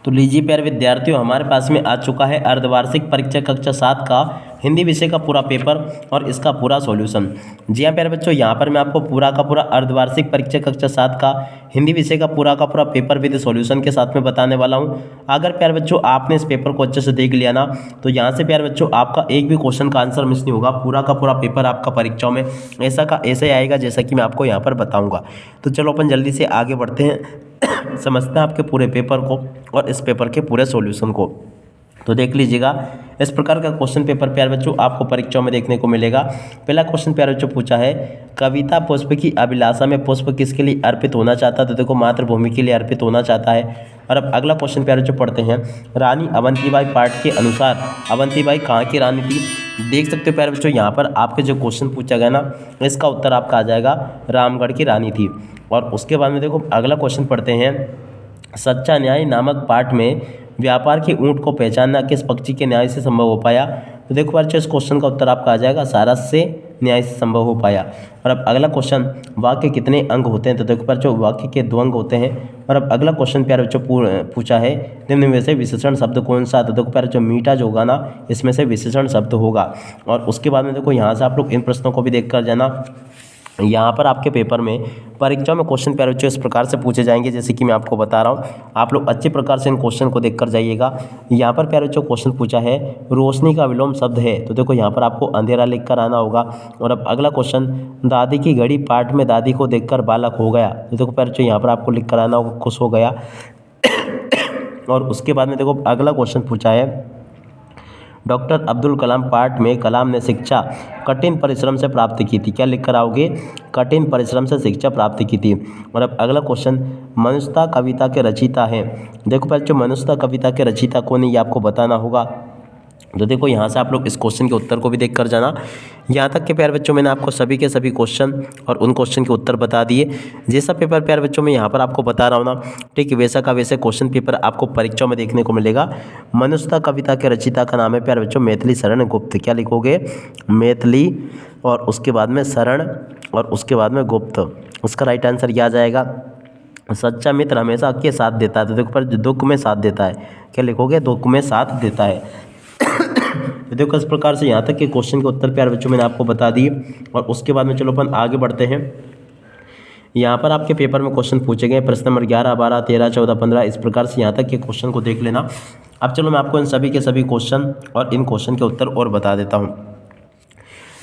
तो लीजिए प्यारे विद्यार्थियों, हमारे पास में आ चुका है अर्धवार्षिक परीक्षा कक्षा 7 का हिंदी विषय का पूरा पेपर और इसका पूरा सॉल्यूशन। जी हाँ प्यारे बच्चों, यहाँ पर मैं आपको पूरा का पूरा अर्धवार्षिक परीक्षा कक्षा 7 का हिंदी विषय का पूरा पेपर विद सॉल्यूशन के साथ में बताने वाला हूँ। अगर प्यारे बच्चों आपने इस पेपर को अच्छे से देख लिया ना, तो यहाँ से प्यारे बच्चों आपका एक भी क्वेश्चन का आंसर मिस नहीं होगा। पूरा का पूरा पेपर आपका परीक्षाओं में ऐसा का ऐसे ही आएगा जैसा कि मैं आपको यहाँ पर बताऊँगा। तो चलो अपन जल्दी से आगे बढ़ते हैं, समझते हैं आपके पूरे पेपर को और इस पेपर के पूरे सॉल्यूशन को। तो देख लीजिएगा, इस प्रकार का क्वेश्चन पेपर प्यारे बच्चों आपको परीक्षाओं में देखने को मिलेगा। पहला क्वेश्चन प्यारे बच्चों पूछा है, कविता पुष्प की अभिलाषा में पुष्प किसके लिए अर्पित होना चाहता है? तो देखो मातृभूमि के लिए अर्पित होना चाहता है। और अब अगला क्वेश्चन प्यारे बच्चों पढ़ते हैं, रानी अवंतीबाई पाठ के अनुसार अवंतीबाई कहाँ की रानी थी? देख सकते हो प्यारे बच्चों, यहाँ पर आपके जो क्वेश्चन पूछा गया ना, इसका उत्तर आपका आ जाएगा रामगढ़ की रानी थी। और उसके बाद में देखो अगला क्वेश्चन पढ़ते हैं, सच्चा न्याय नामक पाठ में व्यापार के ऊंट को पहचानना किस पक्षी के न्याय से संभव हो पाया? तो देखो बच्चों, इस क्वेश्चन का उत्तर आपका आ जाएगा सारस से न्याय से संभव हो पाया। और अब अगला क्वेश्चन, वाक्य कितने अंग होते हैं? तो देखो बच्चों, वाक्य के 2 अंग होते हैं। और अब अगला क्वेश्चन प्यारे बच्चों पूछा है, निम्न में से विशेषण शब्द कौन सा? तो देखो प्यारे बच्चों, मीठा जो होगा ना, इसमें से विशेषण शब्द होगा। और उसके बाद में देखो यहाँ से आप लोग इन प्रश्नों को भी देख कर जाना। यहाँ पर आपके पेपर में परीक्षा में क्वेश्चन प्यारे बच्चों इस प्रकार से पूछे जाएंगे जैसे कि मैं आपको बता रहा हूँ। आप लोग अच्छे प्रकार से इन क्वेश्चन को देखकर जाइएगा। यहाँ पर प्यारे बच्चों क्वेश्चन पूछा है, रोशनी का विलोम शब्द है? तो देखो यहाँ पर आपको अंधेरा लिख कर आना होगा। और अब अगला क्वेश्चन, दादी की घड़ी पाठ में दादी को देखकर बालक हो गया? तो देखो प्यारे बच्चों यहाँ पर आपको लिख कर आना होगा खुश हो गया। और उसके बाद में देखो अगला क्वेश्चन पूछा है, डॉक्टर अब्दुल कलाम पाठ में कलाम ने शिक्षा कठिन परिश्रम से प्राप्त की थी? क्या लिख कर आओगे? कठिन परिश्रम से शिक्षा प्राप्त की थी। और अब अगला क्वेश्चन, मनुष्यता कविता के रचयिता हैं? देखो बच्चों, मनुष्यता कविता के रचयिता कौन है ये आपको बताना होगा। तो देखो यहाँ से आप लोग इस क्वेश्चन के उत्तर को भी देख कर जाना। यहाँ तक के प्यारे बच्चों मैंने आपको सभी के सभी क्वेश्चन और उन क्वेश्चन के उत्तर बता दिए। जैसा पेपर प्यारे बच्चों मैं यहाँ पर आपको बता रहा हूँ ना, ठीक वैसा का वैसे क्वेश्चन पेपर आपको परीक्षाओं में देखने को मिलेगा। मनुष्यता कविता के रचयिता का नाम है प्यारे बच्चों मैथिली शरण गुप्त। क्या लिखोगे? मैथिली और उसके बाद में शरण और उसके बाद में गुप्त। उसका राइट आंसर यह आ जाएगा, सच्चा मित्र हमेशा के साथ देता है? तो देखो पर दुख में साथ देता है। क्या लिखोगे? दुख में साथ देता है। तो देखो इस प्रकार से यहाँ तक के क्वेश्चन के उत्तर प्यारे बच्चों मैंने आपको बता दिए। और उसके बाद में चलो अपन आगे बढ़ते हैं। यहाँ पर आपके पेपर में क्वेश्चन पूछे गए, प्रश्न नंबर 11, 12, 13, 14, 15, इस प्रकार से यहाँ तक के क्वेश्चन को देख लेना। अब चलो मैं आपको इन सभी के सभी क्वेश्चन और इन क्वेश्चन के उत्तर और बता देता हूँ।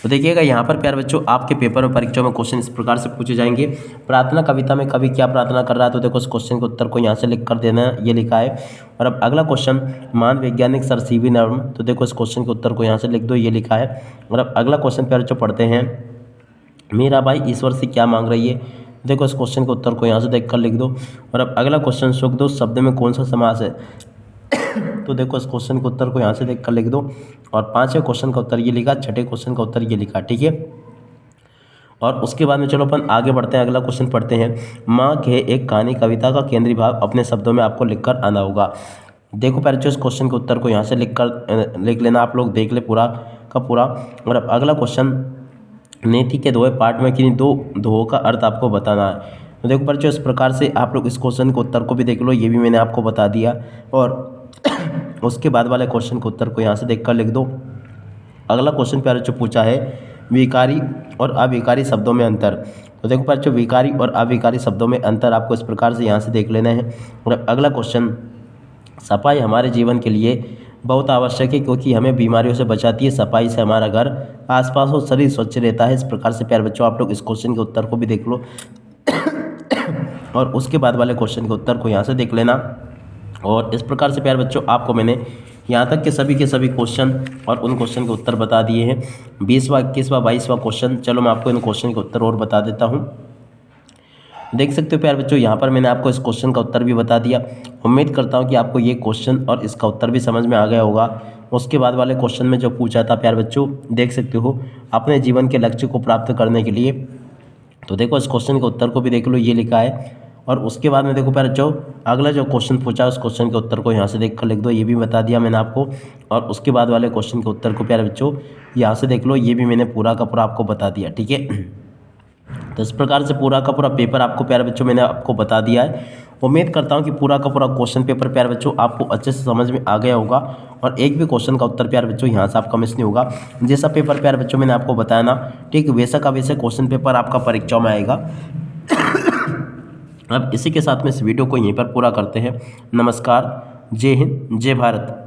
तो देखिएगा यहाँ पर प्यारे बच्चों आपके पेपर में परीक्षा में क्वेश्चन इस प्रकार से पूछे जाएंगे, प्रार्थना कविता में कवि क्या प्रार्थना कर रहा है? तो देखो इस क्वेश्चन के उत्तर को यहाँ से लिख कर देना, ये लिखा है। और अब अगला क्वेश्चन, महान वैज्ञानिक सर सीवी रमन? तो देखो इस क्वेश्चन के उत्तर को यहाँ से लिख दो, ये लिखा है। और अब अगला क्वेश्चन प्यारे बच्चों पढ़ते हैं, मीराबाई ईश्वर से क्या मांग रही है? देखो इस क्वेश्चन के उत्तर को यहाँ से देख कर लिख दो। और अब अगला क्वेश्चन, सुख दो शब्द में कौन सा समास है? तो देखो इस क्वेश्चन के उत्तर को यहाँ से देख कर लिख दो। और 5वें क्वेश्चन का उत्तर ये लिखा, 6ठे क्वेश्चन का उत्तर ये लिखा, ठीक है। और उसके बाद में चलो अपन आगे बढ़ते हैं, अगला क्वेश्चन पढ़ते हैं, माँ के एक कहानी कविता का केंद्रीय भाव अपने शब्दों में आपको लिख कर आना होगा। देखो पहले इस क्वेश्चन के उत्तर को यहाँ से लिख लेना, आप लोग देख ले पूरा का पूरा। और अब अगला क्वेश्चन, नीति के दोहे पाठ में किन्हीं 2 दोहों का अर्थ आपको बताना है? तो देखो बच्चों इस प्रकार से आप लोग इस क्वेश्चन के उत्तर को भी देख लो, ये भी मैंने आपको बता दिया। और उसके बाद वाले क्वेश्चन के उत्तर को यहाँ से देखकर लिख दो। अगला क्वेश्चन प्यारे जो पूछा है, विकारी और अविकारी शब्दों में अंतर? तो देखो प्यारे जो विकारी और अविकारी शब्दों में अंतर आपको इस प्रकार से यहाँ से देख लेना है। और अगला क्वेश्चन, सफाई हमारे जीवन के लिए बहुत आवश्यक है क्योंकि हमें बीमारियों से बचाती है। सफाई से हमारा घर, आसपास और शरीर स्वच्छ रहता है। इस प्रकार से प्यारे बच्चों आप लोग इस क्वेश्चन के उत्तर को भी देख लो। और उसके बाद वाले क्वेश्चन के उत्तर को यहाँ से देख लेना। और इस प्रकार से प्यारे बच्चों आपको मैंने यहाँ तक के सभी क्वेश्चन और उन क्वेश्चन के उत्तर बता दिए हैं। 20वां, 21वां, 22वां क्वेश्चन, चलो मैं आपको इन क्वेश्चन के उत्तर और बता देता हूँ। देख सकते हो प्यारे बच्चों, यहाँ पर मैंने आपको इस क्वेश्चन का उत्तर भी बता दिया। उम्मीद करता हूँ कि आपको ये क्वेश्चन और इसका उत्तर भी समझ में आ गया होगा। उसके बाद वाले क्वेश्चन में जो पूछा था प्यारे बच्चों, देख सकते हो, अपने जीवन के लक्ष्य को प्राप्त करने के लिए। तो देखो इस क्वेश्चन के उत्तर को भी देख लो, ये लिखा है। और उसके बाद में देखो प्यारे बच्चों अगला जो क्वेश्चन पूछा उस क्वेश्चन के उत्तर को यहाँ से देख कर लिख दो, ये भी बता दिया मैंने आपको। और उसके बाद वाले क्वेश्चन के उत्तर को प्यारे बच्चों यहाँ से देख लो, ये भी मैंने पूरा का पूरा आपको बता दिया, ठीक है। तो इस प्रकार से पूरा का पूरा पेपर आपको प्यारे बच्चों मैंने आपको बता दिया है। उम्मीद करता हूँ कि पूरा का पूरा क्वेश्चन पेपर प्यारे बच्चों आपको अच्छे से समझ में आ गया होगा और एक भी क्वेश्चन का उत्तर प्यारे बच्चों यहाँ से आपका मिस नहीं होगा। जैसा पेपर प्यारे बच्चों मैंने आपको बताया ना, ठीक वैसा का वैसे क्वेश्चन पेपर आपका परीक्षा में आएगा। अब इसी के साथ में इस वीडियो को यहीं पर पूरा करते हैं। नमस्कार, जय हिंद, जय भारत।